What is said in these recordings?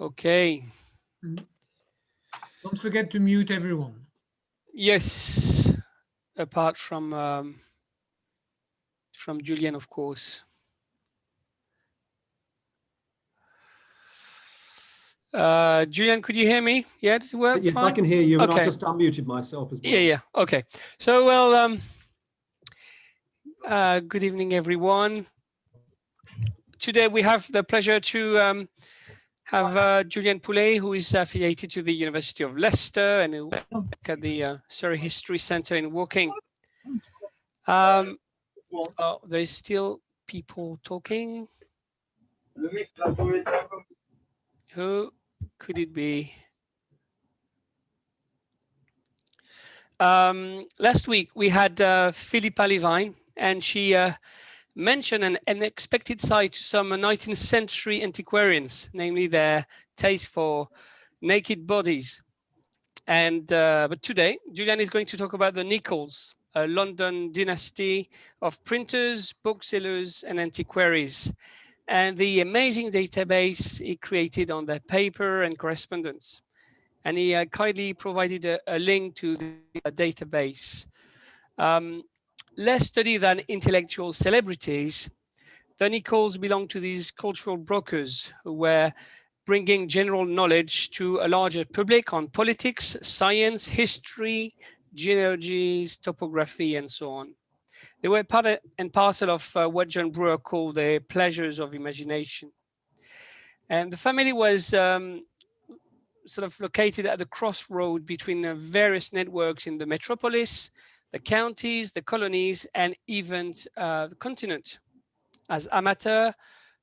Okay. Don't forget to mute everyone. Yes, apart from Julian, of course. Julian, could you hear me? Yeah, does it work? Yes, fine? I can hear you, and Okay. I just unmuted myself as well. Yeah. Okay. So, well, good evening, everyone. Today we have the pleasure to have Julian Pooley, who is affiliated to the University of Leicester and who works at the Surrey History Centre in Woking. There's still people talking. Who could it be? Last week we had Philippa Levine, and she mentioned an unexpected side to some 19th century antiquarians, namely their taste for naked bodies. And but today, Julian is going to talk about the Nichols, a London dynasty of printers, booksellers, and antiquaries, and the amazing database he created on their paper and correspondence. And he kindly provided a link to the database. Less studied than intellectual celebrities, the Nichols belong to these cultural brokers who were bringing general knowledge to a larger public on politics, science, history, genealogies, topography, and so on. They were part and parcel of what John Brewer called the pleasures of imagination. And the family was sort of located at the crossroad between various networks in the metropolis, the counties, the colonies, and even the continent. As amateur,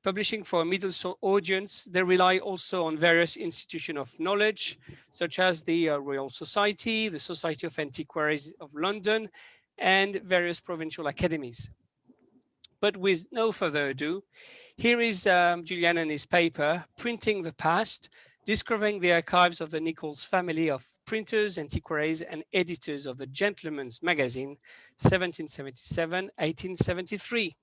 publishing for a middle audience, they rely also on various institutions of knowledge, such as the Royal Society, the Society of Antiquaries of London, and various provincial academies. But with no further ado, here is Julian and his paper, Printing the Past, discovering the archives of the Nichols family of printers, antiquaries, and editors of the Gentleman's Magazine, 1777-1873.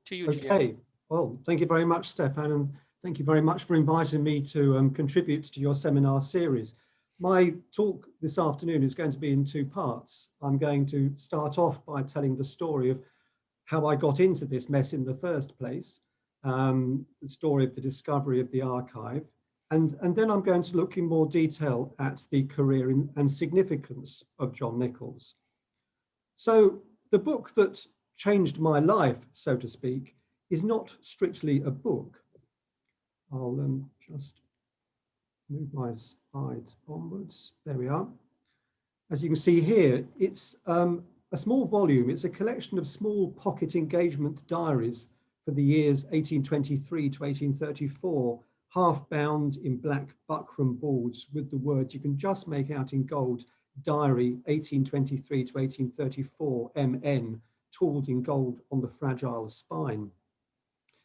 To you, Okay. Julian. Well, thank you very much, Stefan, and thank you very much for inviting me to contribute to your seminar series. My talk this afternoon is going to be in two parts. I'm going to start off by telling the story of how I got into this mess in the first place, the story of the discovery of the archive, and then I'm going to look in more detail at the career and significance of John Nichols. So the book that changed my life, so to speak, is not strictly a book. I'll just move my slides onwards. There we are. As you can see here, it's a small volume. It's a collection of small pocket engagement diaries for the years 1823 to 1834, half bound in black buckram boards with the words you can just make out in gold, Diary 1823 to 1834, MN, tooled in gold on the fragile spine.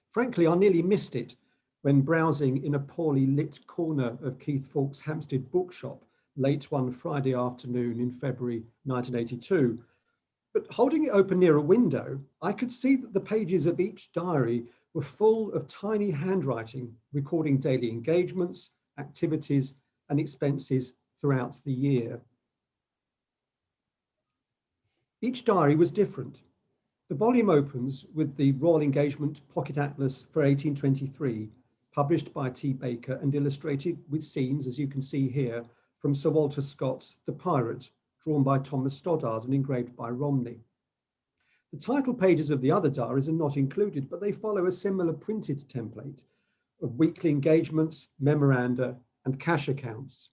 Frankly, I nearly missed it when browsing in a poorly lit corner of Keith Fawkes' Hampstead bookshop late one Friday afternoon in February 1982. But holding it open near a window, I could see that the pages of each diary were full of tiny handwriting recording daily engagements, activities, and expenses throughout the year. Each diary was different. The volume opens with the Royal Engagement Pocket Atlas for 1823, published by T. Baker and illustrated with scenes, as you can see here, from Sir Walter Scott's The Pirate, drawn by Thomas Stoddard and engraved by Romney. The title pages of the other diaries are not included, but they follow a similar printed template of weekly engagements, memoranda, and cash accounts.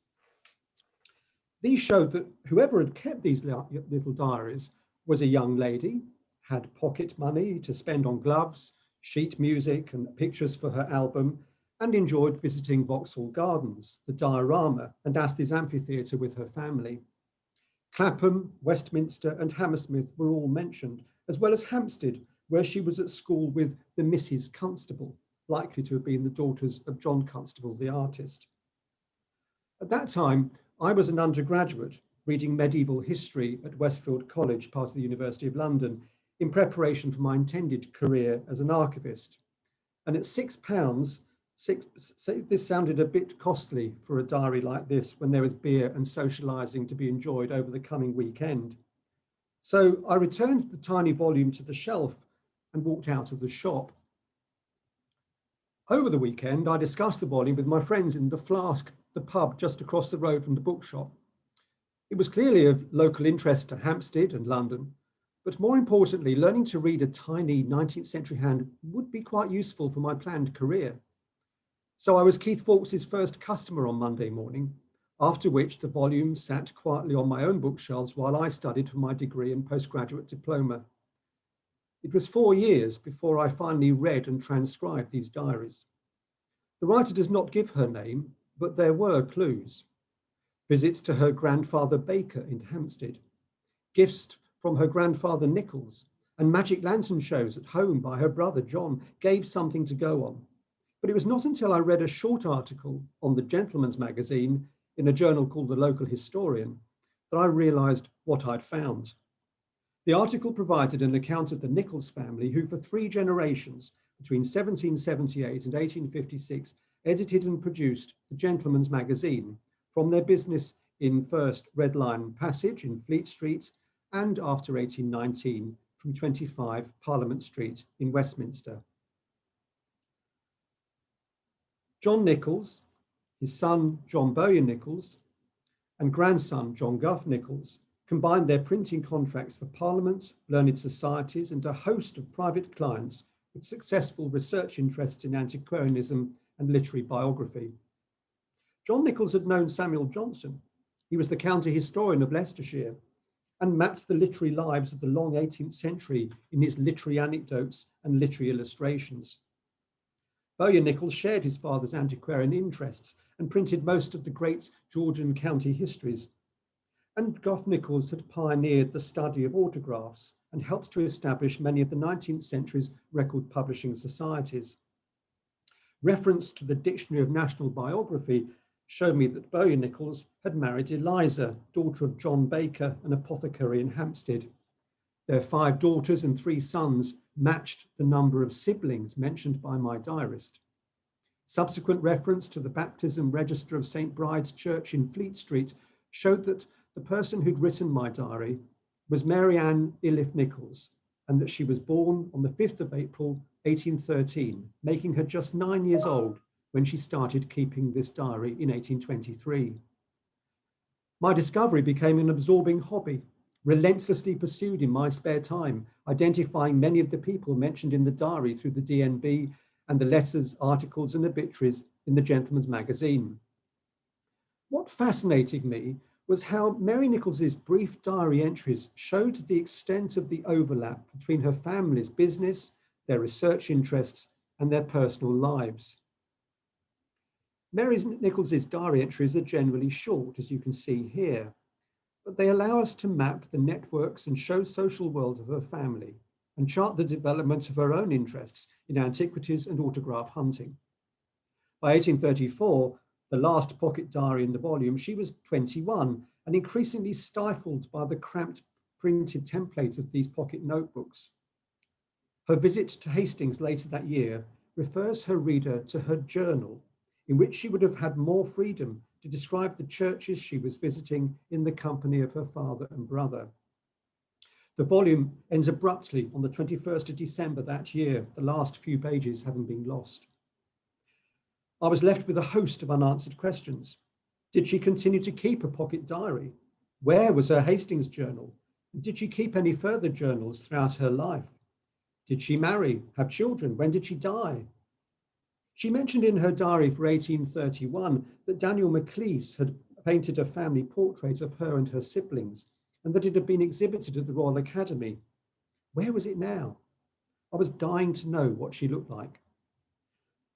These showed that whoever had kept these little diaries was a young lady, had pocket money to spend on gloves, sheet music, and pictures for her album, and enjoyed visiting Vauxhall Gardens, the Diorama, and Astley's Amphitheatre with her family. Clapham, Westminster, and Hammersmith were all mentioned, as well as Hampstead, where she was at school with the Mrs. Constable, likely to have been the daughters of John Constable, the artist. At that time, I was an undergraduate reading medieval history at Westfield College, part of the University of London, in preparation for my intended career as an archivist. And at £6, This sounded a bit costly for a diary like this when there was beer and socialising to be enjoyed over the coming weekend. So I returned the tiny volume to the shelf and walked out of the shop. Over the weekend, I discussed the volume with my friends in the Flask, the pub just across the road from the bookshop. It was clearly of local interest to Hampstead and London, but more importantly, learning to read a tiny 19th century hand would be quite useful for my planned career. So I was Keith Fawkes's first customer on Monday morning, after which the volume sat quietly on my own bookshelves while I studied for my degree and postgraduate diploma. It was 4 years before I finally read and transcribed these diaries. The writer does not give her name, but there were clues. Visits to her grandfather Baker in Hampstead, gifts from her grandfather Nichols, and magic lantern shows at home by her brother John gave something to go on. But it was not until I read a short article on the Gentleman's Magazine in a journal called The Local Historian that I realised what I'd found. The article provided an account of the Nichols family, who for 3 generations, between 1778 and 1856, edited and produced the Gentleman's Magazine from their business in first Red Lion Passage in Fleet Street and after 1819 from 25 Parliament Street in Westminster. John Nichols, his son John Bowyer Nichols, and grandson John Gough Nichols combined their printing contracts for Parliament, learned societies, and a host of private clients with successful research interests in antiquarianism and literary biography. John Nichols had known Samuel Johnson. He was the county historian of Leicestershire and mapped the literary lives of the long 18th century in his literary anecdotes and literary illustrations. Bowyer Nichols shared his father's antiquarian interests and printed most of the great Georgian county histories. And Gough Nichols had pioneered the study of autographs and helped to establish many of the 19th century's record publishing societies. Reference to the Dictionary of National Biography showed me that Bowyer Nichols had married Eliza, daughter of John Baker, an apothecary in Hampstead. Their 5 daughters and 3 sons matched the number of siblings mentioned by my diarist. Subsequent reference to the baptism register of St. Bride's Church in Fleet Street showed that the person who'd written my diary was Mary Ann Iliffe Nichols, and that she was born on the 5th of April, 1813, making her just 9 years old when she started keeping this diary in 1823. My discovery became an absorbing hobby, relentlessly pursued in my spare time, identifying many of the people mentioned in the diary through the DNB and the letters, articles, and obituaries in the Gentleman's Magazine. What fascinated me was how Mary Nichols's brief diary entries showed the extent of the overlap between her family's business, their research interests, and their personal lives. Mary Nichols's diary entries are generally short, as you can see here, but they allow us to map the networks and show social world of her family and chart the development of her own interests in antiquities and autograph hunting. By 1834, the last pocket diary in the volume, she was 21 and increasingly stifled by the cramped printed templates of these pocket notebooks. Her visit to Hastings later that year refers her reader to her journal, in which she would have had more freedom to describe the churches she was visiting in the company of her father and brother. The volume ends abruptly on the 21st of December that year, the last few pages having been lost. I was left with a host of unanswered questions. Did she continue to keep a pocket diary? Where was her Hastings journal? Did she keep any further journals throughout her life? Did she marry, have children? When did she die? She mentioned in her diary for 1831 that Daniel Maclise had painted a family portrait of her and her siblings, and that it had been exhibited at the Royal Academy. Where was it now? I was dying to know what she looked like.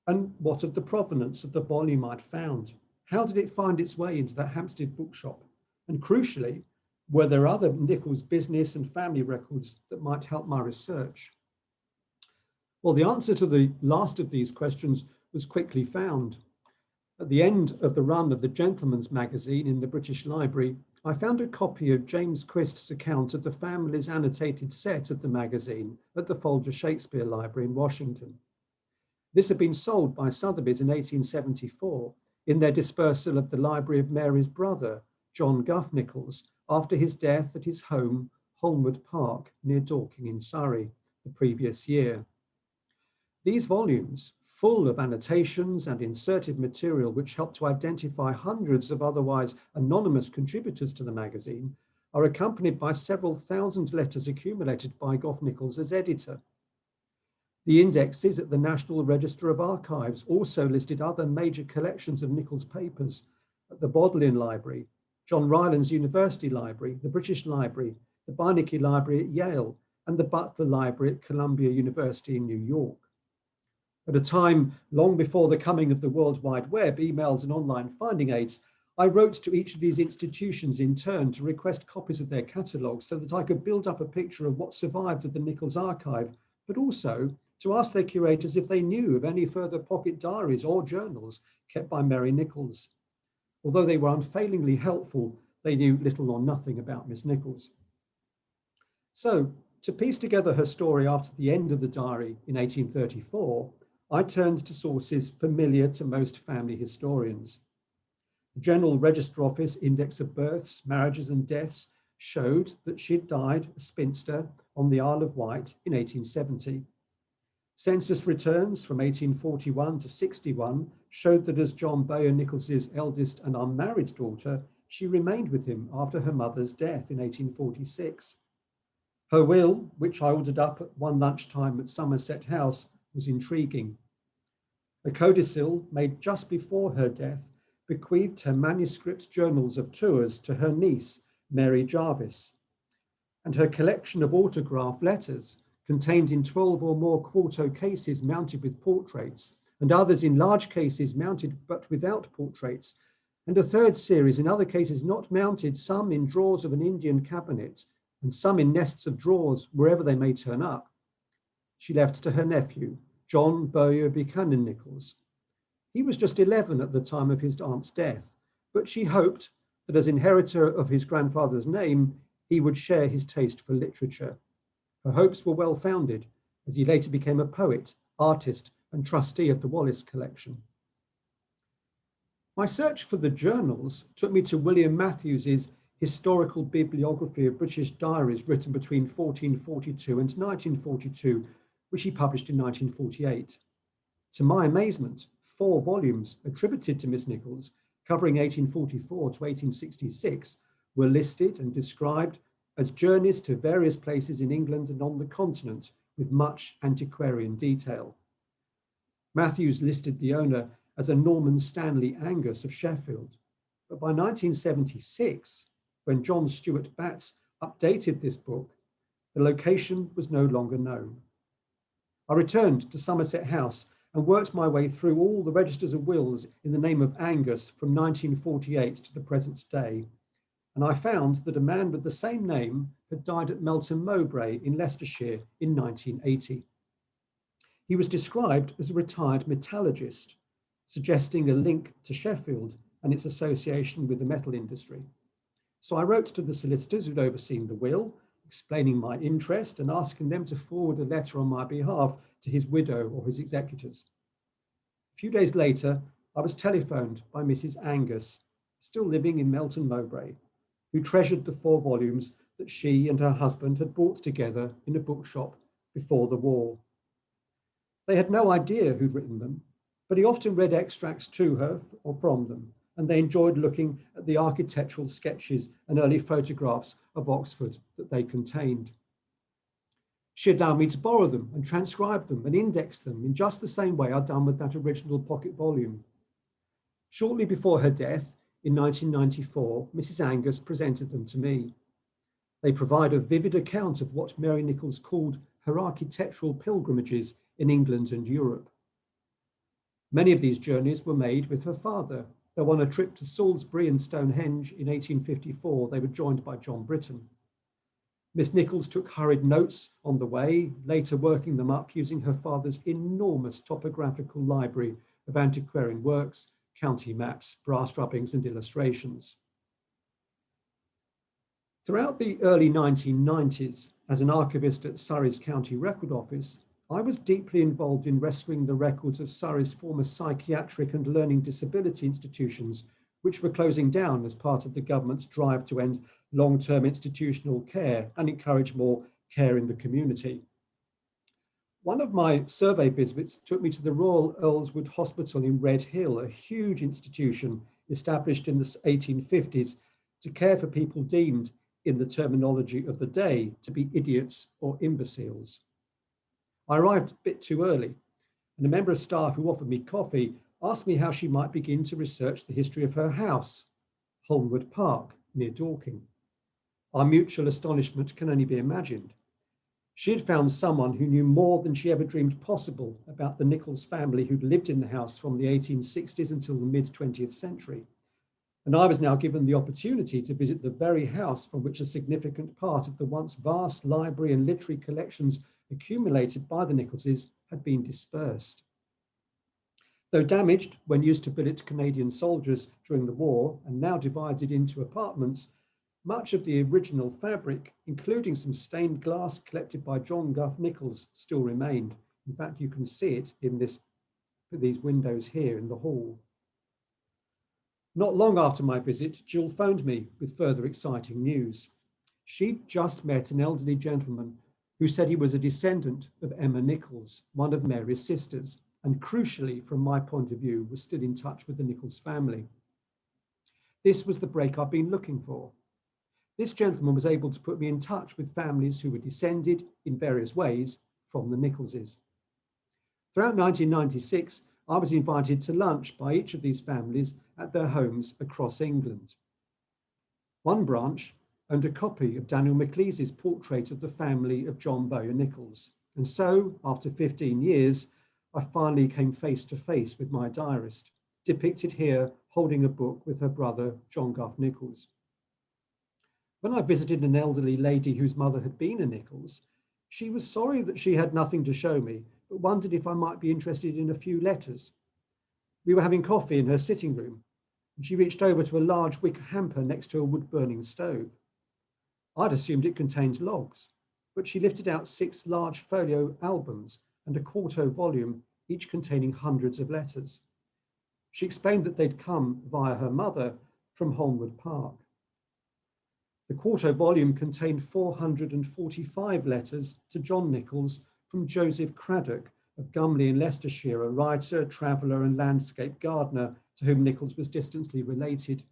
And what of the provenance of the volume I'd found? How did it find its way into the Hampstead bookshop? And crucially, were there other Nichols business and family records that might help my research? Well, the answer to the last of these questions was quickly found. At the end of the run of the Gentleman's Magazine in the British Library, I found a copy of James Quist's account of the family's annotated set of the magazine at the Folger Shakespeare Library in Washington. This had been sold by Sotheby's in 1874 in their dispersal of the library of Mary's brother, John Nichols, after his death at his home, Holmwood Park, near Dorking in Surrey, the previous year. These volumes, full of annotations and inserted material which help to identify hundreds of otherwise anonymous contributors to the magazine, are accompanied by several thousand letters accumulated by Nichols as editor. The indexes at the National Register of Archives also listed other major collections of Nichols' papers at the Bodleian Library, John Rylands University Library, the British Library, the Beinecke Library at Yale, and the Butler Library at Columbia University in New York. At a time long before the coming of the World Wide Web, emails and online finding aids, I wrote to each of these institutions in turn to request copies of their catalogues so that I could build up a picture of what survived of the Nichols Archive, but also to ask their curators if they knew of any further pocket diaries or journals kept by Mary Nichols. Although they were unfailingly helpful, they knew little or nothing about Miss Nichols. So, to piece together her story after the end of the diary in 1834, I turned to sources familiar to most family historians. The General Register Office Index of Births, Marriages and Deaths showed that she had died a spinster on the Isle of Wight in 1870. Census returns from 1841 to 61 showed that as John Bowyer Nichols's eldest and unmarried daughter, she remained with him after her mother's death in 1846. Her will, which I ordered up at one lunchtime at Somerset House, was intriguing. A codicil made just before her death bequeathed her manuscript journals of tours to her niece, Mary Jarvis, and her collection of autograph letters contained in 12 or more quarto cases mounted with portraits, and others in large cases mounted but without portraits, and a third series in other cases not mounted, some in drawers of an Indian cabinet, and some in nests of drawers wherever they may turn up. She left to her nephew, John Bowyer Buchanan Nichols. He was just 11 at the time of his aunt's death, but she hoped that as inheritor of his grandfather's name, he would share his taste for literature. Her hopes were well founded, as he later became a poet, artist, and trustee of the Wallace collection. My search for the journals took me to William Matthews's Historical Bibliography of British Diaries written between 1442 and 1942, which he published in 1948. To my amazement, 4 volumes attributed to Miss Nichols, covering 1844 to 1866, were listed and described as journeys to various places in England and on the continent with much antiquarian detail. Matthews listed the owner as a Norman Stanley Angus of Sheffield, but by 1976, when John Stuart Batts updated this book, the location was no longer known. I returned to Somerset House and worked my way through all the registers of wills in the name of Angus from 1948 to the present day, and I found that a man with the same name had died at Melton Mowbray in Leicestershire in 1980. He was described as a retired metallurgist, suggesting a link to Sheffield and its association with the metal industry. So I wrote to the solicitors who'd overseen the will, explaining my interest and asking them to forward a letter on my behalf to his widow or his executors. A few days later, I was telephoned by Mrs. Angus, still living in Melton Mowbray, who treasured the 4 volumes that she and her husband had bought together in a bookshop before the war. They had no idea who'd written them, but he often read extracts to her or from them, and they enjoyed looking at the architectural sketches and early photographs of Oxford that they contained. She allowed me to borrow them and transcribe them and index them in just the same way I'd done with that original pocket volume. Shortly before her death, in 1994, Mrs. Angus presented them to me. They provide a vivid account of what Mary Nichols called her architectural pilgrimages in England and Europe. Many of these journeys were made with her father, though on a trip to Salisbury and Stonehenge in 1854, they were joined by John Britton. Miss Nichols took hurried notes on the way, later working them up using her father's enormous topographical library of antiquarian works, county maps, brass rubbings, and illustrations. Throughout the early 1990s, as an archivist at Surrey's County Record Office, I was deeply involved in rescuing the records of Surrey's former psychiatric and learning disability institutions, which were closing down as part of the government's drive to end long-term institutional care and encourage more care in the community. One of my survey visits took me to the Royal Earlswood Hospital in Red Hill, a huge institution established in the 1850s to care for people deemed, in the terminology of the day, to be idiots or imbeciles. I arrived a bit too early, and a member of staff who offered me coffee asked me how she might begin to research the history of her house, Holmwood Park, near Dorking. Our mutual astonishment can only be imagined. She had found someone who knew more than she ever dreamed possible about the Nichols family who'd lived in the house from the 1860s until the mid-20th century. And I was now given the opportunity to visit the very house from which a significant part of the once vast library and literary collections accumulated by the Nicholses had been dispersed. Though damaged when used to billet Canadian soldiers during the war and now divided into apartments, much of the original fabric, including some stained glass collected by John Nichols, still remained. In fact, you can see it in these windows here in the hall. Not long after my visit, Jill phoned me with further exciting news. She'd just met an elderly gentleman who said he was a descendant of Emma Nichols, one of Mary's sisters, and crucially, from my point of view, was still in touch with the Nichols family. This was the break I've been looking for. This gentleman was able to put me in touch with families who were descended in various ways from the Nicholses. Throughout 1996, I was invited to lunch by each of these families at their homes across England. One branch owned a copy of Daniel Maclise's portrait of the family of John Bowyer Nichols. And so, after 15 years, I finally came face to face with my diarist, depicted here holding a book with her brother, John Nichols. When I visited an elderly lady whose mother had been a Nichols, she was sorry that she had nothing to show me, but wondered if I might be interested in a few letters. We were having coffee in her sitting room, and she reached over to a large wicker hamper next to a wood-burning stove. I'd assumed it contained logs, but she lifted out 6 large folio albums and a quarto volume, each containing hundreds of letters. She explained that they'd come via her mother from Holmwood Park. The quarto volume contained 445 letters to John Nichols from Joseph Craddock of Gumley in Leicestershire, a writer, traveller and landscape gardener to whom Nichols was distantly related.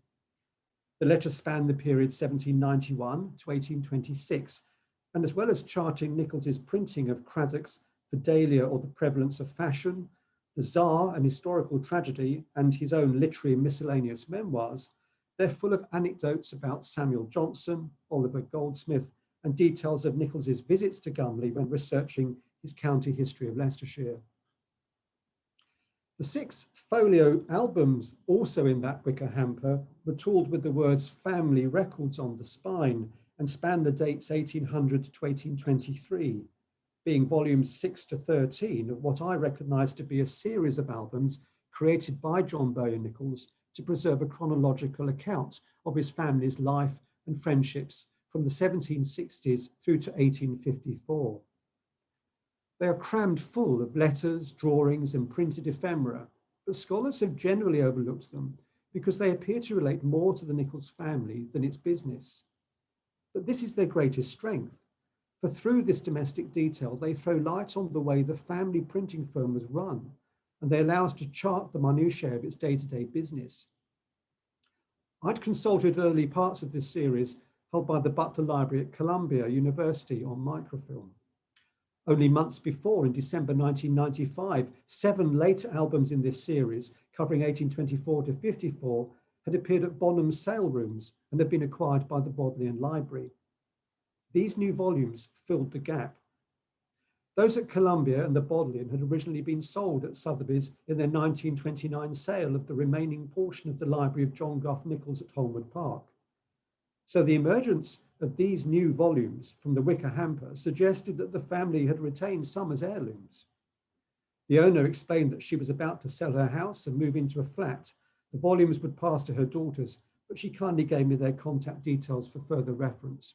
The letters span the period 1791 to 1826, and as well as charting Nichols's printing of Craddock's Fidelia or the Prevalence of Fashion, the Tsar, an historical tragedy, and his own literary and miscellaneous memoirs, they're full of anecdotes about Samuel Johnson, Oliver Goldsmith, and details of Nichols's visits to Gumley when researching his county history of Leicestershire. The 6 folio albums, also in that wicker hamper, were tooled with the words family records on the spine and span the dates 1800 to 1823, being volumes 6 to 13 of what I recognise to be a series of albums created by John Bowyer Nichols to preserve a chronological account of his family's life and friendships from the 1760s through to 1854. They are crammed full of letters, drawings, and printed ephemera, but scholars have generally overlooked them because they appear to relate more to the Nichols family than its business. But this is their greatest strength, for through this domestic detail, they throw light on the way the family printing firm was run, and they allow us to chart the minutiae of its day-to-day business. I'd consulted early parts of this series held by the Butler Library at Columbia University on microfilm. Only months before, in December 1995, 7 later albums in this series, covering 1824 to 54, had appeared at Bonham's salerooms and had been acquired by the Bodleian Library. These new volumes filled the gap. Those at Columbia and the Bodleian had originally been sold at Sotheby's in their 1929 sale of the remaining portion of the library of John Nichols at Holmwood Park. So the emergence of these new volumes from the wicker hamper suggested that the family had retained some as heirlooms. The owner explained that she was about to sell her house and move into a flat. The volumes would pass to her daughters, but she kindly gave me their contact details for further reference.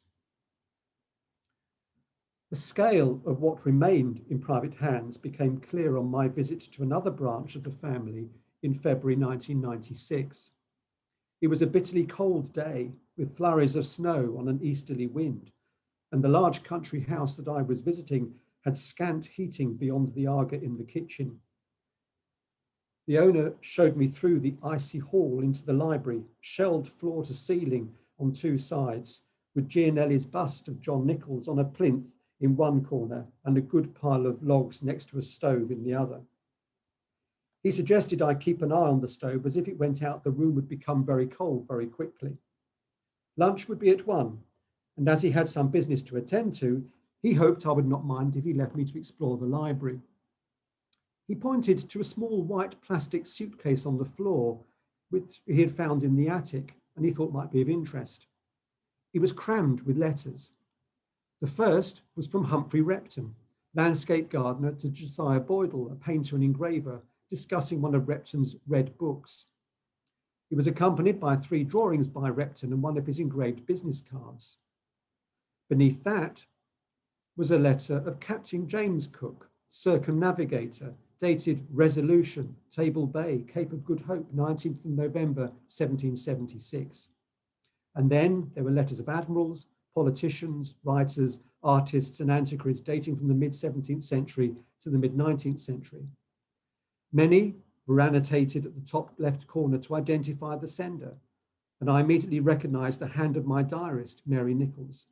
The scale of what remained in private hands became clear on my visit to another branch of the family in February 1996. It was a bitterly cold day with flurries of snow on an easterly wind, and the large country house that I was visiting had scant heating beyond the Aga in the kitchen. The owner showed me through the icy hall into the library, shelved floor to ceiling on two sides, with Gianelli's bust of John Nichols on a plinth in one corner and a good pile of logs next to a stove in the other. He suggested I keep an eye on the stove, as if it went out, the room would become very cold very quickly. Lunch would be at 1, and as he had some business to attend to, he hoped I would not mind if he left me to explore the library. He pointed to a small white plastic suitcase on the floor, which he had found in the attic, and he thought might be of interest. It was crammed with letters. The first was from Humphrey Repton, landscape gardener, to Josiah Boydell, a painter and engraver, discussing one of Repton's red books. It was accompanied by 3 drawings by Repton and one of his engraved business cards. Beneath that was a letter of Captain James Cook, circumnavigator, dated Resolution, Table Bay, Cape of Good Hope, 19th of November, 1776. And then there were letters of admirals, politicians, writers, artists, and antiquaries dating from the mid-17th century to the mid-19th century. Many were annotated at the top left corner to identify the sender, and I immediately recognized the hand of my diarist, Mary Nichols.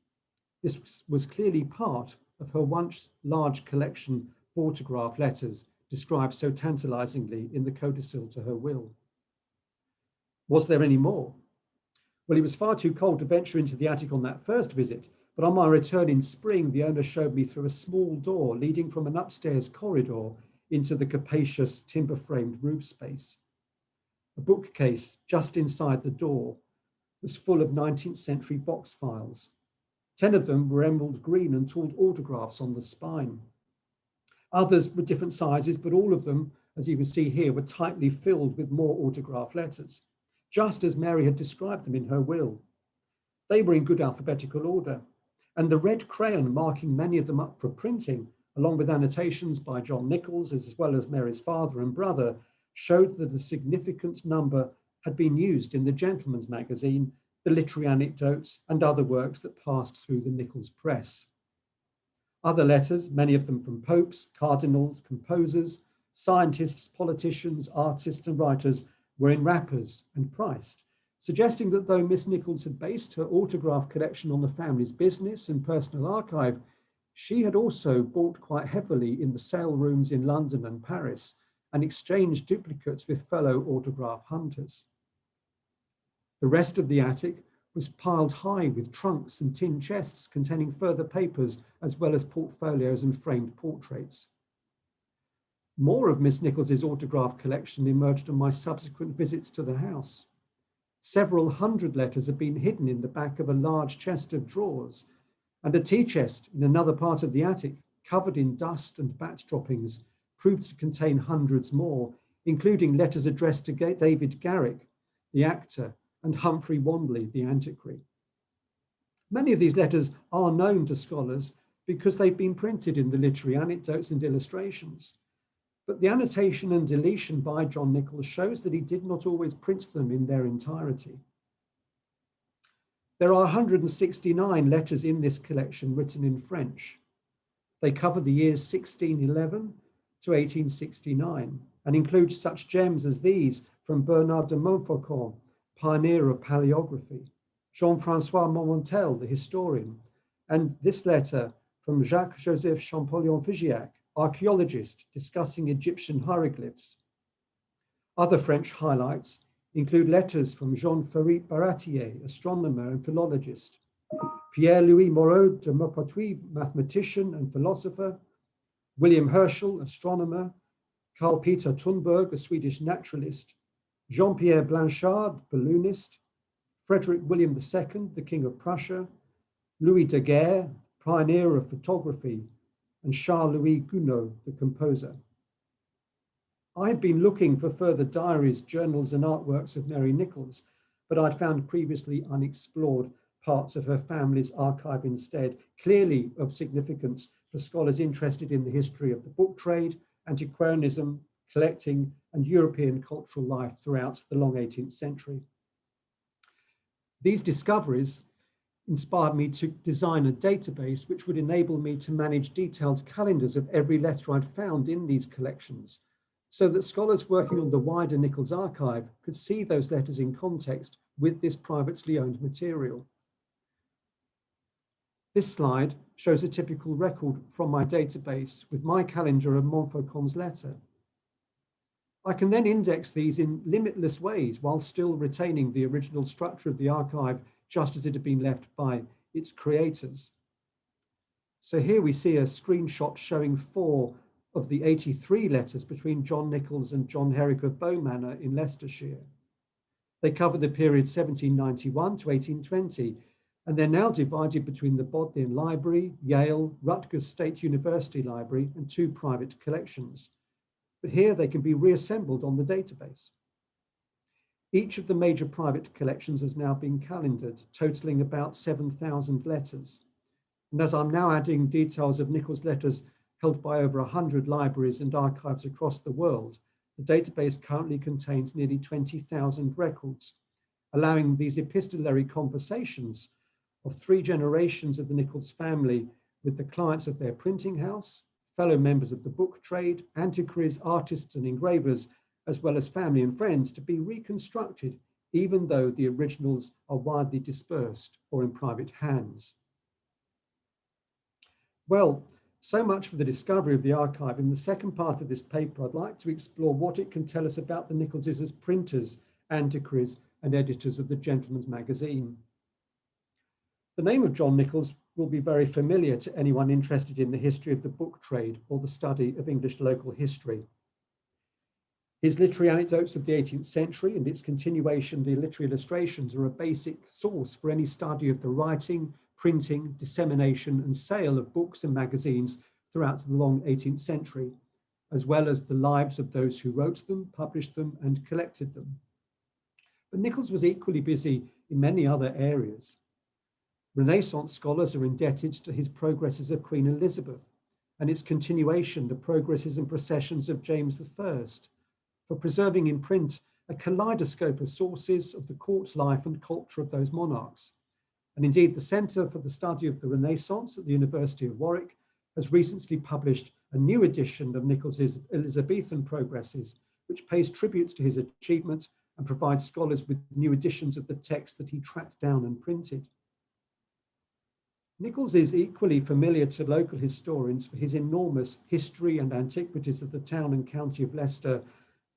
This was clearly part of her once large collection of autograph letters described so tantalizingly in the codicil to her will. Was there any more? Well, it was far too cold to venture into the attic on that first visit, but on my return in spring, the owner showed me through a small door leading from an upstairs corridor into the capacious timber-framed roof space. A bookcase just inside the door was full of 19th century box files. 10 of them were emerald green and tooled autographs on the spine. Others were different sizes, but all of them, as you can see here, were tightly filled with more autograph letters, just as Mary had described them in her will. They were in good alphabetical order, and the red crayon marking many of them up for printing, along with annotations by John Nichols, as well as Mary's father and brother, showed that a significant number had been used in the Gentleman's Magazine, the Literary Anecdotes, and other works that passed through the Nichols press. Other letters, many of them from popes, cardinals, composers, scientists, politicians, artists, and writers, were in wrappers and priced, suggesting that though Miss Nichols had based her autograph collection on the family's business and personal archive, she had also bought quite heavily in the sale rooms in London and Paris and exchanged duplicates with fellow autograph hunters. The rest of the attic was piled high with trunks and tin chests containing further papers, as well as portfolios and framed portraits. More of Miss Nichols's autograph collection emerged on my subsequent visits to the house. Several hundred letters had been hidden in the back of a large chest of drawers, and a tea chest in another part of the attic, covered in dust and bat droppings, proved to contain hundreds more, including letters addressed to David Garrick, the actor, and Humphrey Wandley, the antiquary. Many of these letters are known to scholars because they've been printed in the Literary Anecdotes and Illustrations. But the annotation and deletion by John Nichols shows that he did not always print them in their entirety. There are 169 letters in this collection written in French. They cover the years 1611 to 1869 and include such gems as these from Bernard de Montfaucon, pioneer of paleography, Jean-François Momontel, the historian, and this letter from Jacques-Joseph Champollion-Figeac, archaeologist discussing Egyptian hieroglyphs. Other French highlights include letters from Jean-Philippe Baratier, astronomer and philologist, Pierre-Louis Moreau de Maupertuis, mathematician and philosopher, William Herschel, astronomer, Carl Peter Thunberg, a Swedish naturalist, Jean-Pierre Blanchard, balloonist, Frederick William II, the King of Prussia, Louis Daguerre, pioneer of photography, and Charles-Louis Gounod, the composer. I had been looking for further diaries, journals, and artworks of Mary Nichols, but I'd found previously unexplored parts of her family's archive instead, clearly of significance for scholars interested in the history of the book trade, antiquarianism, collecting, and European cultural life throughout the long 18th century. These discoveries inspired me to design a database which would enable me to manage detailed calendars of every letter I'd found in these collections, so that scholars working on the wider Nichols archive could see those letters in context with this privately owned material. This slide shows a typical record from my database with my calendar of Montfaucon's letter. I can then index these in limitless ways while still retaining the original structure of the archive just as it had been left by its creators. So here we see a screenshot showing 4 of the 83 letters between John Nichols and John Herrick of Bow Manor in Leicestershire. They cover the period 1791 to 1820, and they're now divided between the Bodleian Library, Yale, Rutgers State University Library, and 2 private collections. But here they can be reassembled on the database. Each of the major private collections has now been calendared, totaling about 7,000 letters. And as I'm now adding details of Nichols letters held by over 100 libraries and archives across the world, the database currently contains nearly 20,000 records, allowing these epistolary conversations of 3 generations of the Nichols family with the clients of their printing house, fellow members of the book trade, antiquaries, artists and engravers, as well as family and friends, to be reconstructed, even though the originals are widely dispersed or in private hands. Well, so much for the discovery of the archive. In the second part of this paper, I'd like to explore what it can tell us about the Nicholses as printers, antiquaries, and editors of the Gentleman's Magazine. The name of John Nichols will be very familiar to anyone interested in the history of the book trade or the study of English local history. His literary anecdotes of the 18th century and its continuation, the literary illustrations, are a basic source for any study of the writing, printing, dissemination, and sale of books and magazines throughout the long 18th century, as well as the lives of those who wrote them, published them, and collected them. But Nichols was equally busy in many other areas. Renaissance scholars are indebted to his Progresses of Queen Elizabeth and its continuation, the Progresses and Processions of James I, for preserving in print a kaleidoscope of sources of the court life and culture of those monarchs. And indeed, the Centre for the Study of the Renaissance at the University of Warwick has recently published a new edition of Nichols's Elizabethan Progresses, which pays tribute to his achievement and provides scholars with new editions of the text that he tracked down and printed. Nichols is equally familiar to local historians for his enormous History and Antiquities of the Town and County of Leicester,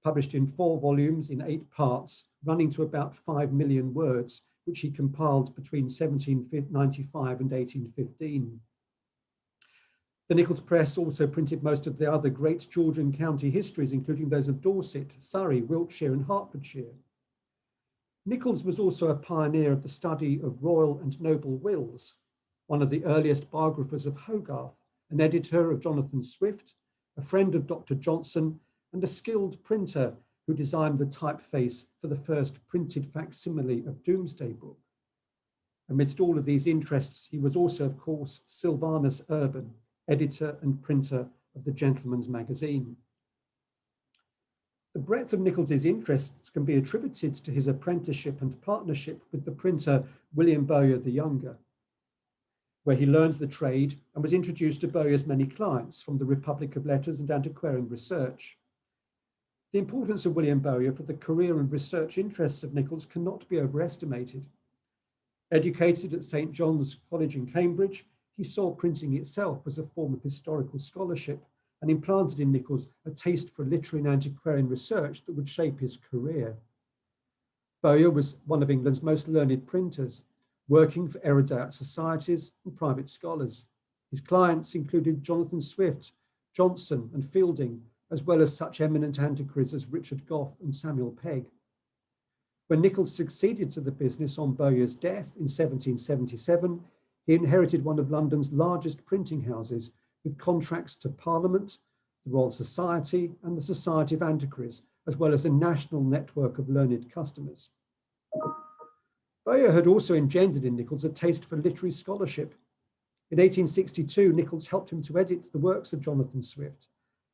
published in 4 volumes in 8 parts, running to about 5 million words, which he compiled between 1795 and 1815. The Nichols Press also printed most of the other great Georgian county histories, including those of Dorset, Surrey, Wiltshire, and Hertfordshire. Nichols was also a pioneer of the study of royal and noble wills, one of the earliest biographers of Hogarth, an editor of Jonathan Swift, a friend of Dr. Johnson, and a skilled printer who designed the typeface for the first printed facsimile of Domesday Book. Amidst all of these interests, he was also, of course, Sylvanus Urban, editor and printer of the Gentleman's Magazine. The breadth of Nichols's interests can be attributed to his apprenticeship and partnership with the printer William Bowyer the Younger, where he learned the trade and was introduced to Bowyer's many clients from the Republic of Letters and Antiquarian Research. The importance of William Bowyer for the career and research interests of Nichols cannot be overestimated. Educated at St. John's College in Cambridge, he saw printing itself as a form of historical scholarship and implanted in Nichols a taste for literary and antiquarian research that would shape his career. Bowyer was one of England's most learned printers, working for erudite societies and private scholars. His clients included Jonathan Swift, Johnson, and Fielding, as well as such eminent antiquaries as Richard Gough and Samuel Pegg. When Nichols succeeded to the business on Bowyer's death in 1777, he inherited one of London's largest printing houses with contracts to Parliament, the Royal Society, and the Society of Antiquaries, as well as a national network of learned customers. Bowyer had also engendered in Nichols a taste for literary scholarship. In 1862, Nichols helped him to edit the works of Jonathan Swift,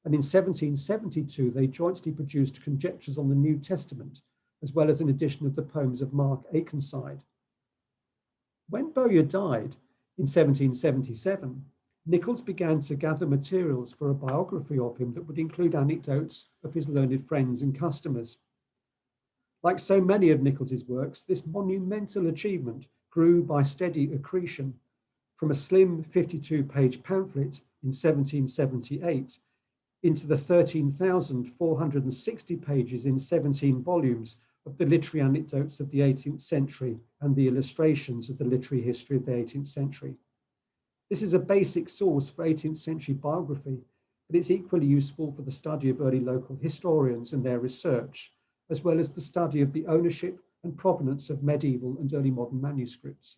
and in 1772 they jointly produced Conjectures on the New Testament, as well as an edition of the poems of Mark Akenside. When Bowyer died in 1777, Nichols began to gather materials for a biography of him that would include anecdotes of his learned friends and customers. Like so many of Nichols's works, this monumental achievement grew by steady accretion from a slim 52-page pamphlet in 1778 into the 13,460 pages in 17 volumes of the literary anecdotes of the 18th century and the illustrations of the literary history of the 18th century. This is a basic source for 18th century biography, but it's equally useful for the study of early local historians and their research, as well as the study of the ownership and provenance of medieval and early modern manuscripts.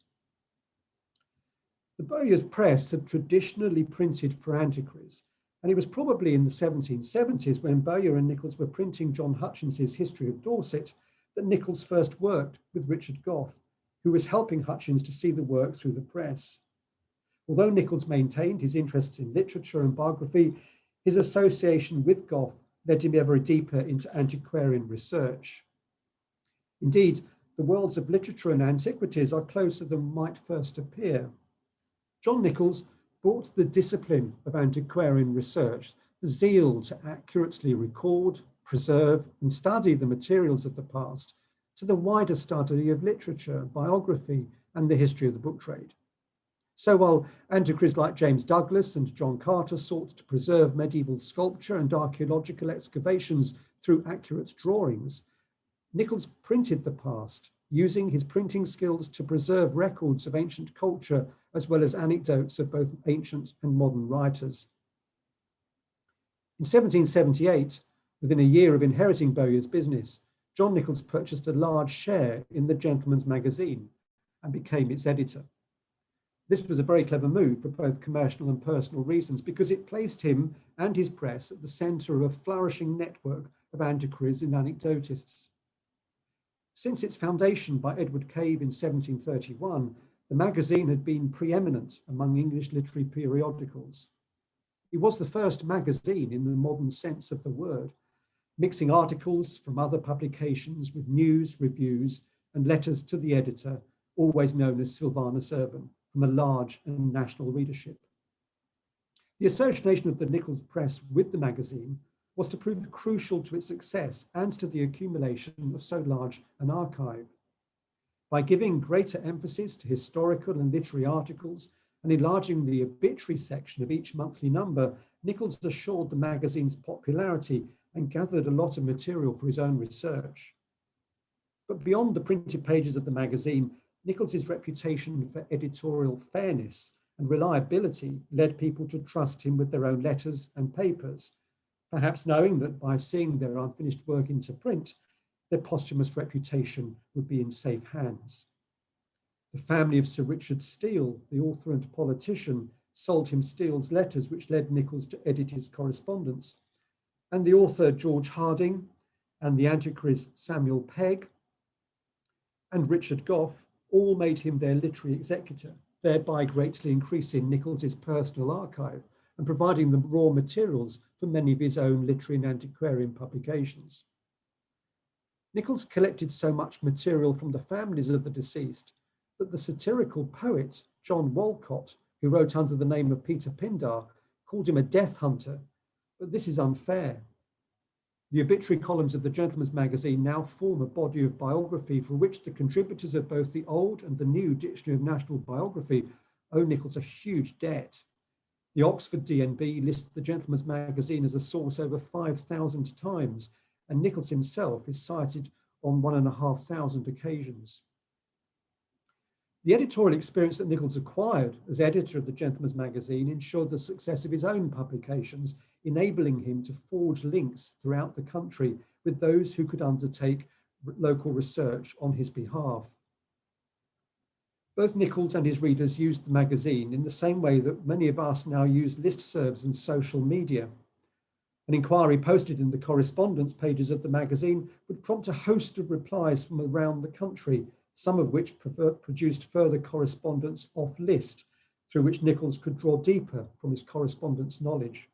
The Bowyer's press had traditionally printed for antiquaries, and it was probably in the 1770s when Bowyer and Nichols were printing John Hutchins's History of Dorset that Nichols first worked with Richard Gough, who was helping Hutchins to see the work through the press. Although Nichols maintained his interests in literature and biography, his association with Gough led him ever deeper into antiquarian research. Indeed, the worlds of literature and antiquities are closer than might first appear. John Nichols brought the discipline of antiquarian research, the zeal to accurately record, preserve, and study the materials of the past, to the wider study of literature, biography, and the history of the book trade. So while antiquaries like James Douglas and John Carter sought to preserve medieval sculpture and archaeological excavations through accurate drawings, Nichols printed the past, using his printing skills to preserve records of ancient culture, as well as anecdotes of both ancient and modern writers. In 1778, within a year of inheriting Bowyer's business, John Nichols purchased a large share in the Gentleman's Magazine and became its editor. This was a very clever move for both commercial and personal reasons, because it placed him and his press at the center of a flourishing network of antiquaries and anecdotists. Since its foundation by Edward Cave in 1731, the magazine had been preeminent among English literary periodicals. It was the first magazine in the modern sense of the word, mixing articles from other publications with news, reviews, and letters to the editor, always known as Sylvanus Urban, from a large and national readership. The association of the Nichols Press with the magazine was to prove crucial to its success and to the accumulation of so large an archive. By giving greater emphasis to historical and literary articles and enlarging the obituary section of each monthly number, Nichols assured the magazine's popularity and gathered a lot of material for his own research. But beyond the printed pages of the magazine, Nichols's reputation for editorial fairness and reliability led people to trust him with their own letters and papers, perhaps knowing that by seeing their unfinished work into print, their posthumous reputation would be in safe hands. The family of Sir Richard Steele, the author and politician, sold him Steele's letters, which led Nichols to edit his correspondence. And the author George Harding and the antiquaries Samuel Pegg and Richard Gough all made him their literary executor, thereby greatly increasing Nichols's personal archive and providing them raw materials for many of his own literary and antiquarian publications. Nichols collected so much material from the families of the deceased that the satirical poet John Walcott, who wrote under the name of Peter Pindar, called him a death hunter, but this is unfair. The obituary columns of the Gentleman's Magazine now form a body of biography for which the contributors of both the old and the new Dictionary of National Biography owe Nichols a huge debt. The Oxford DNB lists the Gentleman's Magazine as a source over 5,000 times, and Nichols himself is cited on 1,500 occasions. The editorial experience that Nichols acquired as editor of the Gentleman's Magazine ensured the success of his own publications, enabling him to forge links throughout the country with those who could undertake local research on his behalf. Both Nichols and his readers used the magazine in the same way that many of us now use listservs and social media. An inquiry posted in the correspondence pages of the magazine would prompt a host of replies from around the country, some of which produced further correspondence off list, through which Nichols could draw deeper from his correspondence knowledge.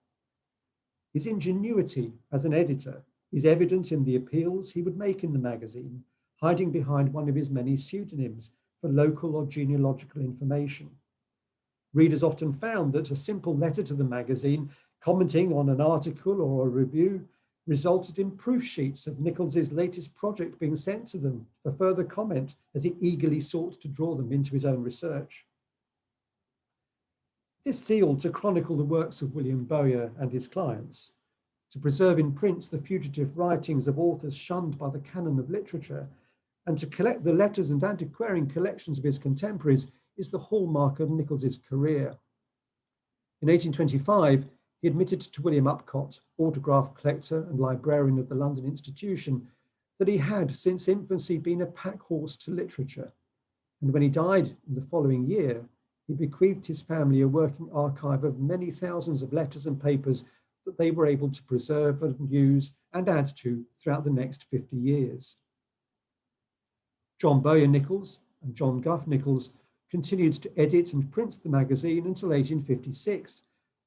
His ingenuity as an editor is evident in the appeals he would make in the magazine, hiding behind one of his many pseudonyms for local or genealogical information. Readers often found that a simple letter to the magazine commenting on an article or a review resulted in proof sheets of Nichols's latest project being sent to them for further comment as he eagerly sought to draw them into his own research. This zeal to chronicle the works of William Bowyer and his clients, to preserve in print the fugitive writings of authors shunned by the canon of literature, and to collect the letters and antiquarian collections of his contemporaries is the hallmark of Nichols's career. In 1825, he admitted to William Upcott, autograph collector and librarian of the London Institution, that he had since infancy been a pack horse to literature. And when he died in the following year, he bequeathed his family a working archive of many thousands of letters and papers that they were able to preserve and use and add to throughout the next 50 years. John Bowyer Nichols and John Gough Nichols continued to edit and print the magazine until 1856,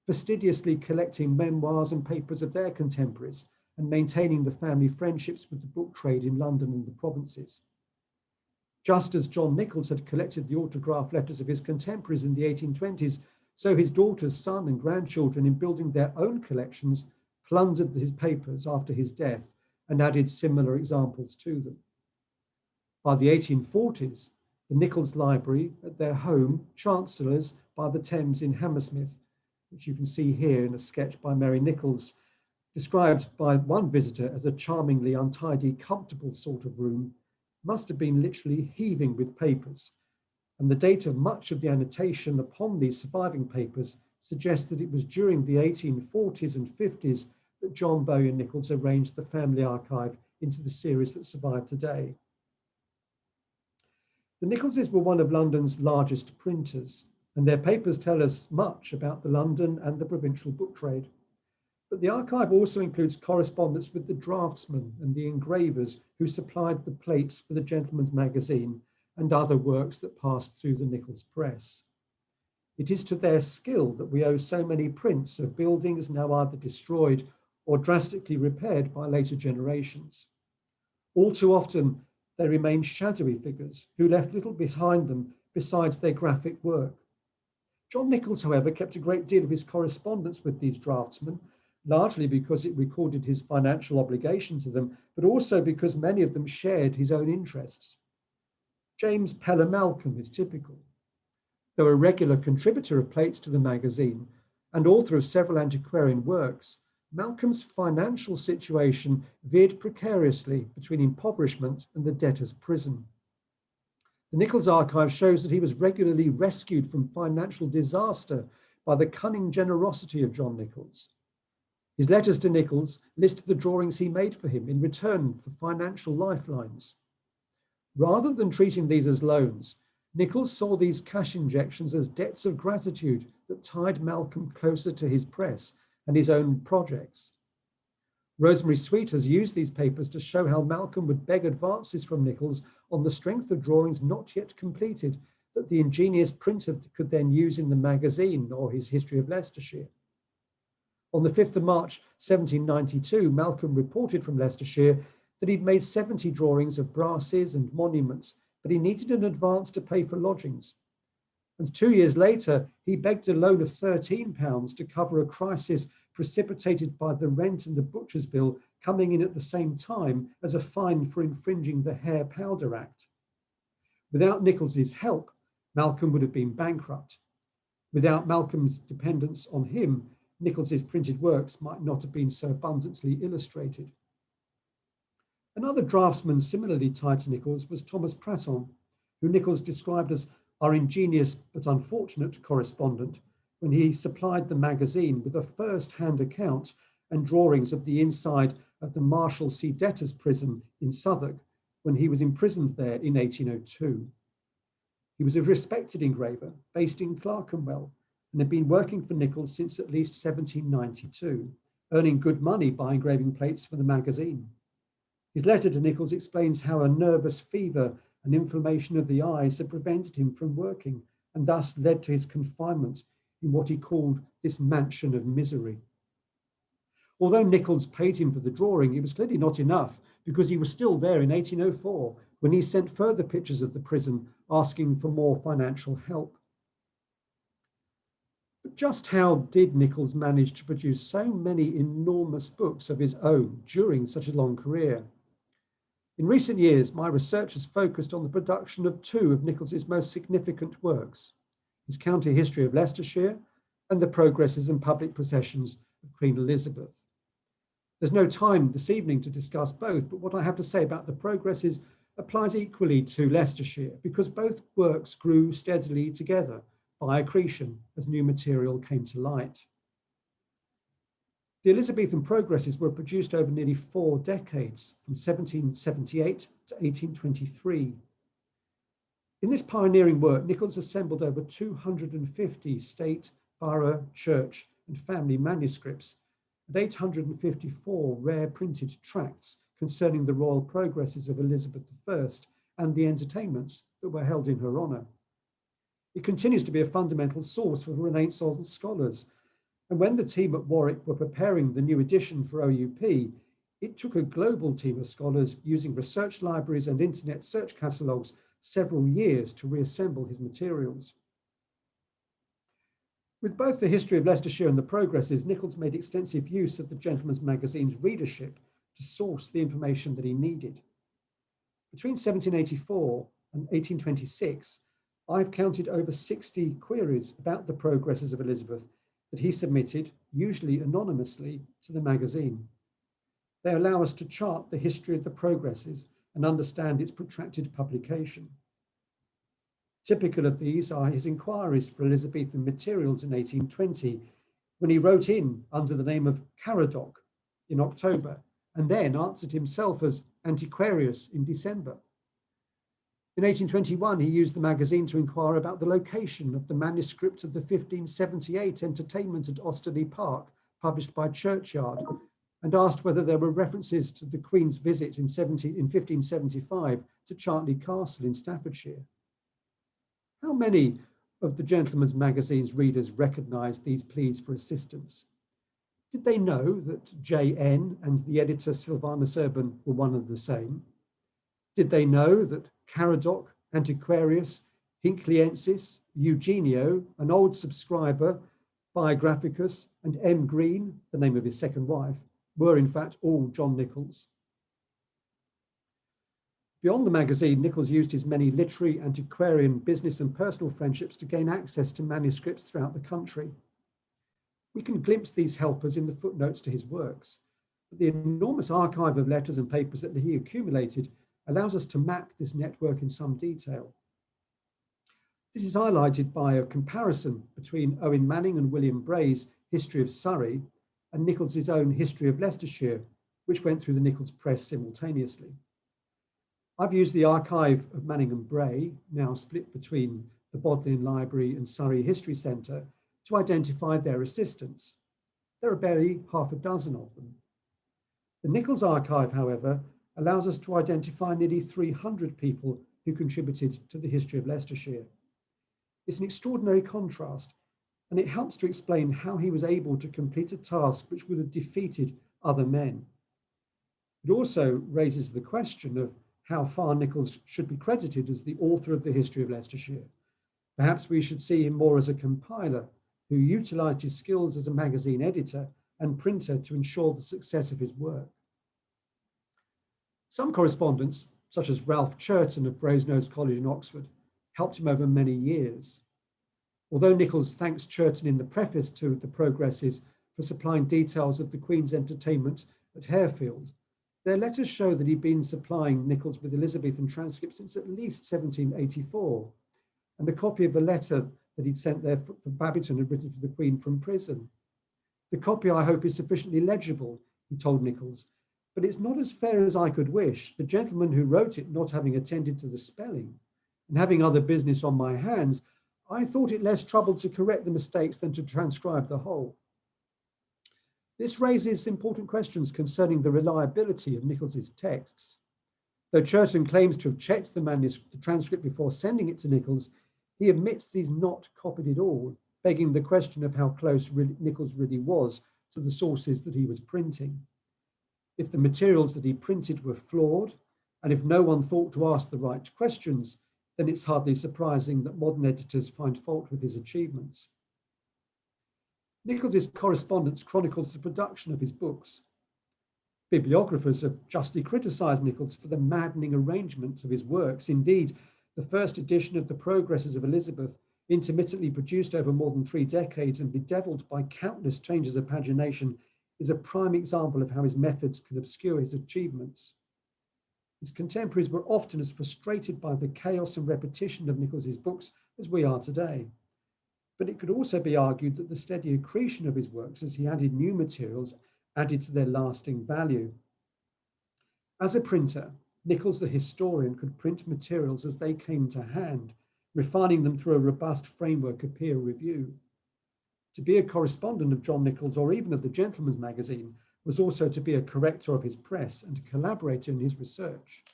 fastidiously collecting memoirs and papers of their contemporaries and maintaining the family friendships with the book trade in London and the provinces. Just as John Nichols had collected the autograph letters of his contemporaries in the 1820s, so his daughter's son and grandchildren, in building their own collections, plundered his papers after his death and added similar examples to them. By the 1840s, the Nichols Library at their home, Chancellors by the Thames in Hammersmith, which you can see here in a sketch by Mary Nichols, described by one visitor as a charmingly untidy, comfortable sort of room, must have been literally heaving with papers. And the date of much of the annotation upon these surviving papers suggests that it was during the 1840s and 50s that John Bowyer Nichols arranged the family archive into the series that survive today. The Nicholses were one of London's largest printers, and their papers tell us much about the London and the provincial book trade. But the archive also includes correspondence with the draftsmen and the engravers who supplied the plates for the Gentleman's Magazine and other works that passed through the Nichols press. It is to their skill that we owe so many prints of buildings now either destroyed or drastically repaired by later generations. All too often, they remain shadowy figures who left little behind them besides their graphic work. John Nichols, however, kept a great deal of his correspondence with these draftsmen, largely because it recorded his financial obligation to them, but also because many of them shared his own interests. James Peller Malcolm is typical. Though a regular contributor of plates to the magazine and author of several antiquarian works, Malcolm's financial situation veered precariously between impoverishment and the debtor's prison. The Nichols Archive shows that he was regularly rescued from financial disaster by the cunning generosity of John Nichols. His letters to Nichols list the drawings he made for him in return for financial lifelines. Rather than treating these as loans, Nichols saw these cash injections as debts of gratitude that tied Malcolm closer to his press and his own projects. Rosemary Sweet has used these papers to show how Malcolm would beg advances from Nichols on the strength of drawings not yet completed that the ingenious printer could then use in the magazine or his History of Leicestershire. On the 5th of March, 1792, Malcolm reported from Leicestershire that he'd made 70 drawings of brasses and monuments, but he needed an advance to pay for lodgings. And 2 years later, he begged a loan of £13 to cover a crisis precipitated by the rent and the butcher's bill coming in at the same time as a fine for infringing the Hair Powder Act. Without Nichols's help, Malcolm would have been bankrupt. Without Malcolm's dependence on him, Nichols's printed works might not have been so abundantly illustrated. Another draftsman similarly tied to Nichols was Thomas Praton, who Nichols described as our ingenious but unfortunate correspondent when he supplied the magazine with a first-hand account and drawings of the inside of the Marshalsea debtors' prison in Southwark when he was imprisoned there in 1802. He was a respected engraver based in Clerkenwell and had been working for Nichols since at least 1792, earning good money by engraving plates for the magazine. His letter to Nichols explains how a nervous fever An inflammation of the eyes had prevented him from working and thus led to his confinement in what he called this mansion of misery. Although Nichols paid him for the drawing, it was clearly not enough, because he was still there in 1804 when he sent further pictures of the prison asking for more financial help. But just how did Nichols manage to produce so many enormous books of his own during such a long career? In recent years, my research has focused on the production of two of Nichols's most significant works, his County History of Leicestershire and the Progresses and Public Processions of Queen Elizabeth. There's no time this evening to discuss both, but what I have to say about the Progresses applies equally to Leicestershire, because both works grew steadily together by accretion as new material came to light. The Elizabethan Progresses were produced over nearly 4 decades, from 1778 to 1823. In this pioneering work, Nichols assembled over 250 state, borough, church, and family manuscripts, and 854 rare printed tracts concerning the royal progresses of Elizabeth I and the entertainments that were held in her honour. It continues to be a fundamental source for Renaissance scholars, and when the team at Warwick were preparing the new edition for OUP, it took a global team of scholars using research libraries and internet search catalogues several years to reassemble his materials. With both the History of Leicestershire and the Progresses, Nichols made extensive use of the Gentleman's Magazine's readership to source the information that he needed. Between 1784 and 1826, I've counted over 60 queries about the progresses of Elizabeth that he submitted, usually anonymously, to the magazine. They allow us to chart the history of the progresses and understand its protracted publication. Typical of these are his inquiries for Elizabethan materials in 1820, when he wrote in under the name of Caradoc in October, and then answered himself as Antiquarius in December. In 1821, he used the magazine to inquire about the location of the manuscript of the 1578 entertainment at Osterley Park, published by Churchyard, and asked whether there were references to the Queen's visit in 1575 to Chartley Castle in Staffordshire. How many of the Gentleman's Magazine's readers recognised these pleas for assistance? Did they know that J.N. and the editor Sylvanus Urban were one and the same? Did they know that Caradoc, Antiquarius, Hinckleensis, Eugenio, an old subscriber, Biographicus, and M. Green, the name of his second wife, were in fact all John Nichols? Beyond the magazine, Nichols used his many literary, antiquarian, business and personal friendships to gain access to manuscripts throughout the country. We can glimpse these helpers in the footnotes to his works, but the enormous archive of letters and papers that he accumulated allows us to map this network in some detail. This is highlighted by a comparison between Owen Manning and William Bray's History of Surrey and Nichols's own History of Leicestershire, which went through the Nichols press simultaneously. I've used the archive of Manning and Bray, now split between the Bodleian Library and Surrey History Centre, to identify their assistants. There are barely half a dozen of them. The Nichols archive, however, allows us to identify nearly 300 people who contributed to the History of Leicestershire. It's an extraordinary contrast, and it helps to explain how he was able to complete a task which would have defeated other men. It also raises the question of how far Nichols should be credited as the author of the History of Leicestershire. Perhaps we should see him more as a compiler who utilised his skills as a magazine editor and printer to ensure the success of his work. Some correspondents, such as Ralph Churton of Brasenose College in Oxford, helped him over many years. Although Nichols thanks Churton in the preface to the Progresses for supplying details of the Queen's entertainment at Harefield, their letters show that he'd been supplying Nichols with Elizabethan transcripts since at least 1784, and a copy of the letter that he'd sent there for Babington had written for the Queen from prison. The copy, I hope, is sufficiently legible, he told Nichols, but it's not as fair as I could wish, the gentleman who wrote it not having attended to the spelling, and having other business on my hands, I thought it less trouble to correct the mistakes than to transcribe the whole. This raises important questions concerning the reliability of Nichols's texts. Though Churton claims to have checked the transcript before sending it to Nichols, he admits he's not copied it all, begging the question of how close Nichols really was to the sources that he was printing. If the materials that he printed were flawed, and if no one thought to ask the right questions, then it's hardly surprising that modern editors find fault with his achievements. Nichols's correspondence chronicles the production of his books. Bibliographers have justly criticised Nichols for the maddening arrangement of his works. Indeed, the first edition of the Progresses of Elizabeth, intermittently produced over more than 3 decades and bedeviled by countless changes of pagination, is a prime example of how his methods can obscure his achievements. His contemporaries were often as frustrated by the chaos and repetition of Nichols's books as we are today. But it could also be argued that the steady accretion of his works as he added new materials added to their lasting value. As a printer, Nichols the historian could print materials as they came to hand, refining them through a robust framework of peer review. To be a correspondent of John Nichols or even of the Gentleman's Magazine was also to be a corrector of his press and a collaborator in his research.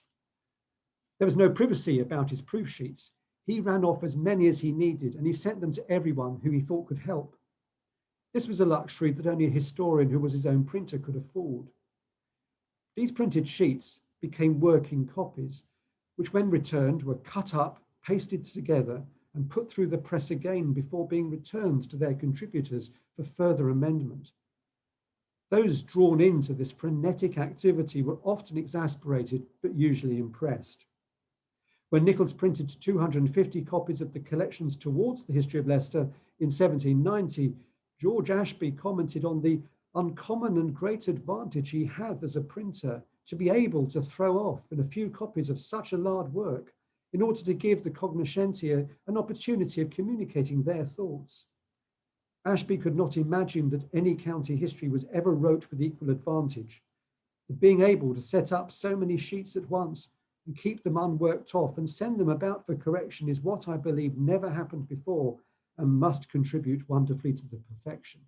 There was no privacy about his proof sheets. He ran off as many as he needed, and he sent them to everyone who he thought could help. This was a luxury that only a historian who was his own printer could afford. These printed sheets became working copies, which when returned were cut up, pasted together, and put through the press again before being returned to their contributors for further amendment. Those drawn into this frenetic activity were often exasperated, but usually impressed. When Nichols printed 250 copies of the collections towards the history of Leicester in 1790, George Ashby commented on the uncommon and great advantage he had as a printer to be able to throw off in a few copies of such a large work in order to give the cognoscenti an opportunity of communicating their thoughts. Ashby could not imagine that any county history was ever wrote with equal advantage. But being able to set up so many sheets at once and keep them unworked off and send them about for correction is what I believe never happened before and must contribute wonderfully to the perfection.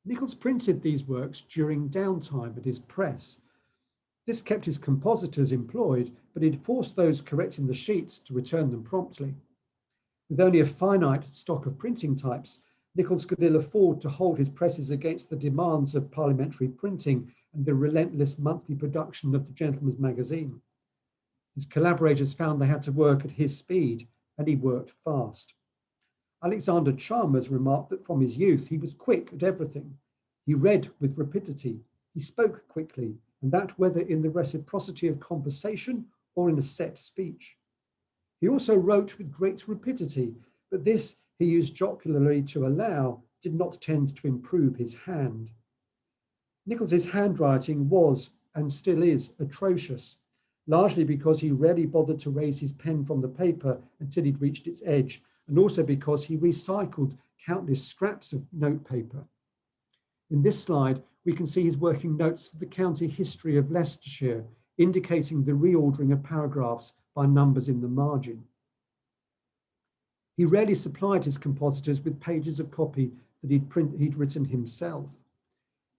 Nichols printed these works during downtime at his press. This kept his compositors employed, but it forced those correcting the sheets to return them promptly. With only a finite stock of printing types, Nichols could ill afford to hold his presses against the demands of parliamentary printing and the relentless monthly production of the Gentleman's Magazine. His collaborators found they had to work at his speed, and he worked fast. Alexander Chalmers remarked that from his youth he was quick at everything. He read with rapidity, he spoke quickly, and that whether in the reciprocity of conversation or in a set speech. He also wrote with great rapidity, but this he used jocularly to allow did not tend to improve his hand. Nichols's handwriting was and still is atrocious, largely because he rarely bothered to raise his pen from the paper until he'd reached its edge, and also because he recycled countless scraps of notepaper. In this slide, we can see his working notes for the county history of Leicestershire, indicating the reordering of paragraphs by numbers in the margin. He rarely supplied his compositors with pages of copy that he'd written himself.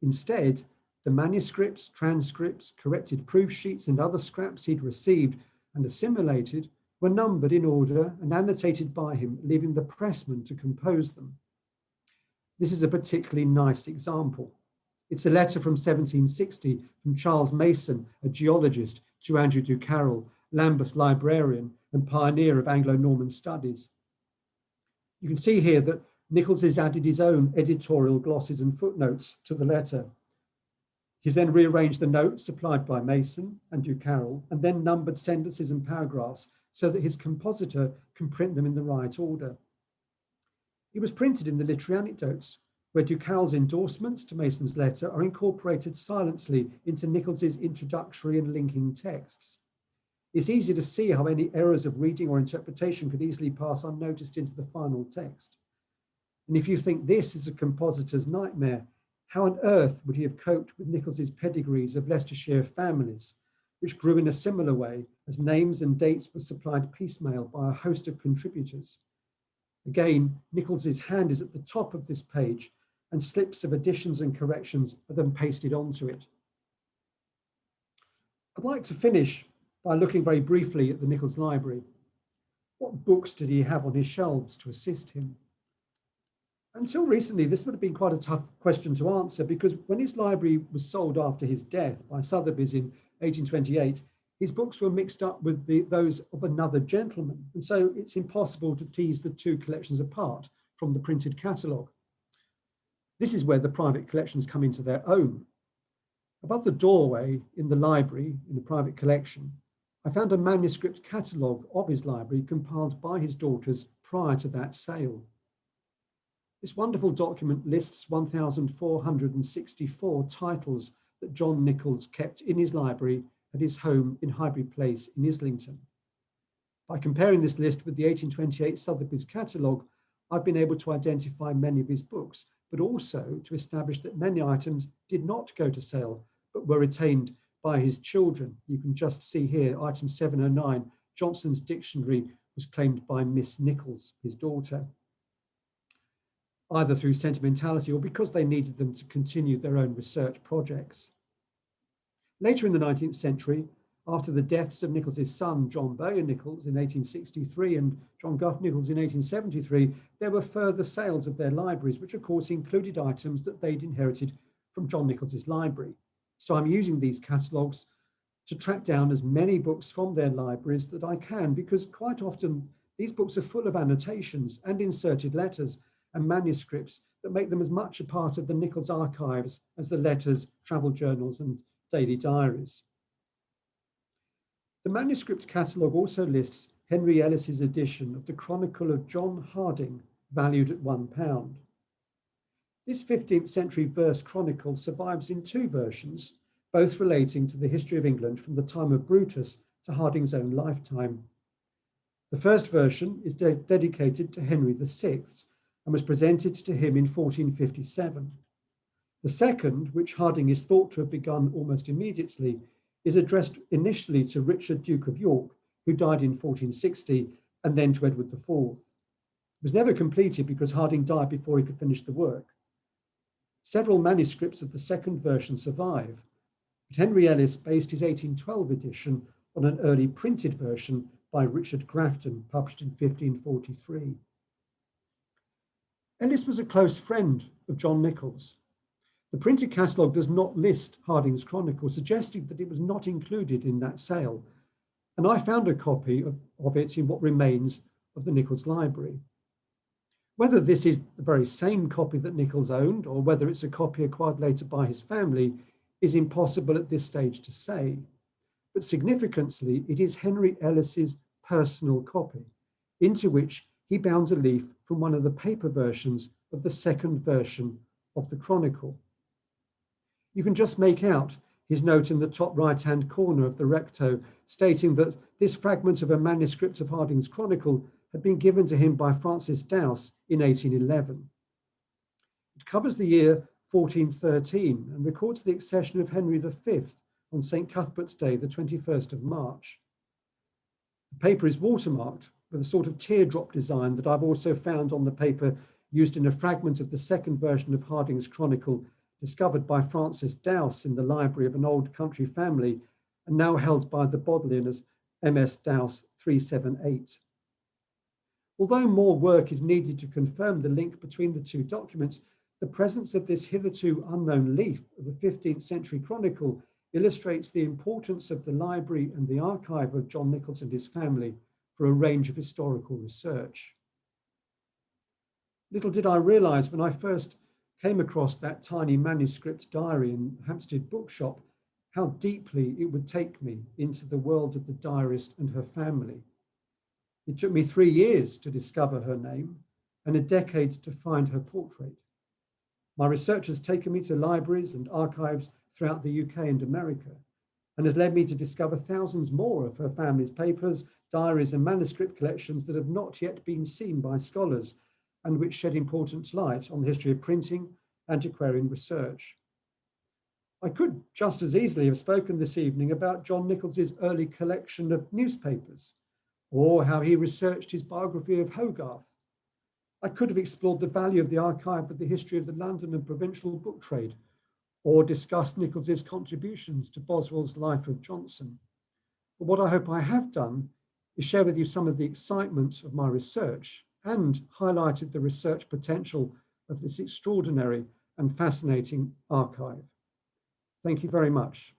Instead, the manuscripts, transcripts, corrected proof sheets, and other scraps he'd received and assimilated were numbered in order and annotated by him, leaving the pressman to compose them. This is a particularly nice example. It's a letter from 1760 from Charles Mason, a geologist, to Andrew Du Carroll, Lambeth librarian and pioneer of Anglo-Norman studies. You can see here that Nichols has added his own editorial glosses and footnotes to the letter. He's then rearranged the notes supplied by Mason and Du Carroll and then numbered sentences and paragraphs so that his compositor can print them in the right order. It was printed in the Literary Anecdotes, where Du Carroll's endorsements to Mason's letter are incorporated silently into Nichols's introductory and linking texts. It's easy to see how any errors of reading or interpretation could easily pass unnoticed into the final text. And if you think this is a compositor's nightmare, how on earth would he have coped with Nichols's pedigrees of Leicestershire families, which grew in a similar way as names and dates were supplied piecemeal by a host of contributors? Again, Nichols's hand is at the top of this page, and slips of additions and corrections are then pasted onto it. I'd like to finish by looking very briefly at the Nichols Library. What books did he have on his shelves to assist him? Until recently, this would have been quite a tough question to answer, because when his library was sold after his death by Sotheby's in 1828, his books were mixed up with those of another gentleman. And so it's impossible to tease the two collections apart from the printed catalogue. This is where the private collections come into their own. Above the doorway in the library, in the private collection, I found a manuscript catalogue of his library compiled by his daughters prior to that sale. This wonderful document lists 1,464 titles that John Nichols kept in his library at his home in Highbury Place in Islington. By comparing this list with the 1828 Sotheby's catalogue, I've been able to identify many of his books, but also to establish that many items did not go to sale, but were retained by his children. You can just see here, item 709, Johnson's dictionary was claimed by Miss Nichols, his daughter, either through sentimentality or because they needed them to continue their own research projects. Later in the 19th century, after the deaths of Nichols's son, John Bowyer Nichols in 1863 and John Gough Nichols in 1873, there were further sales of their libraries, which of course included items that they'd inherited from John Nichols's library. So I'm using these catalogues to track down as many books from their libraries that I can, because quite often these books are full of annotations and inserted letters and manuscripts that make them as much a part of the Nichols archives as the letters, travel journals, and daily diaries. The manuscript catalogue also lists Henry Ellis's edition of the Chronicle of John Harding, valued at £1. This 15th century verse chronicle survives in two versions, both relating to the history of England from the time of Brutus to Harding's own lifetime. The first version is dedicated to Henry VI and was presented to him in 1457. The second, which Harding is thought to have begun almost immediately, is addressed initially to Richard, Duke of York, who died in 1460, and then to Edward IV. It was never completed because Harding died before he could finish the work. Several manuscripts of the second version survive, but Henry Ellis based his 1812 edition on an early printed version by Richard Grafton, published in 1543. Ellis was a close friend of John Nichols. The printed catalogue does not list Harding's Chronicle, suggesting that it was not included in that sale, and I found a copy of it in what remains of the Nichols Library. Whether this is the very same copy that Nichols owned, or whether it's a copy acquired later by his family, is impossible at this stage to say. But significantly, it is Henry Ellis's personal copy, into which he bound a leaf from one of the paper versions of the second version of the Chronicle. You can just make out his note in the top right-hand corner of the recto, stating that this fragment of a manuscript of Harding's Chronicle had been given to him by Francis Dowse in 1811. It covers the year 1413 and records the accession of Henry V on St. Cuthbert's Day, the 21st of March. The paper is watermarked with a sort of teardrop design that I've also found on the paper used in a fragment of the second version of Harding's Chronicle, discovered by Francis Dowse in the library of an old country family and now held by the Bodleian as MS Dowse 378. Although more work is needed to confirm the link between the two documents, the presence of this hitherto unknown leaf of a 15th century chronicle illustrates the importance of the library and the archive of John Nichols and his family for a range of historical research. Little did I realise when I first came across that tiny manuscript diary in Hampstead Bookshop how deeply it would take me into the world of the diarist and her family. It took me 3 years to discover her name and a decade to find her portrait. My research has taken me to libraries and archives throughout the UK and America, and has led me to discover thousands more of her family's papers, diaries, and manuscript collections that have not yet been seen by scholars, and which shed important light on the history of printing, antiquarian research. I could just as easily have spoken this evening about John Nichols's early collection of newspapers, or how he researched his biography of Hogarth. I could have explored the value of the archive of the history of the London and provincial book trade, or discussed Nichols's contributions to Boswell's Life of Johnson. But what I hope I have done is share with you some of the excitement of my research and highlighted the research potential of this extraordinary and fascinating archive. Thank you very much.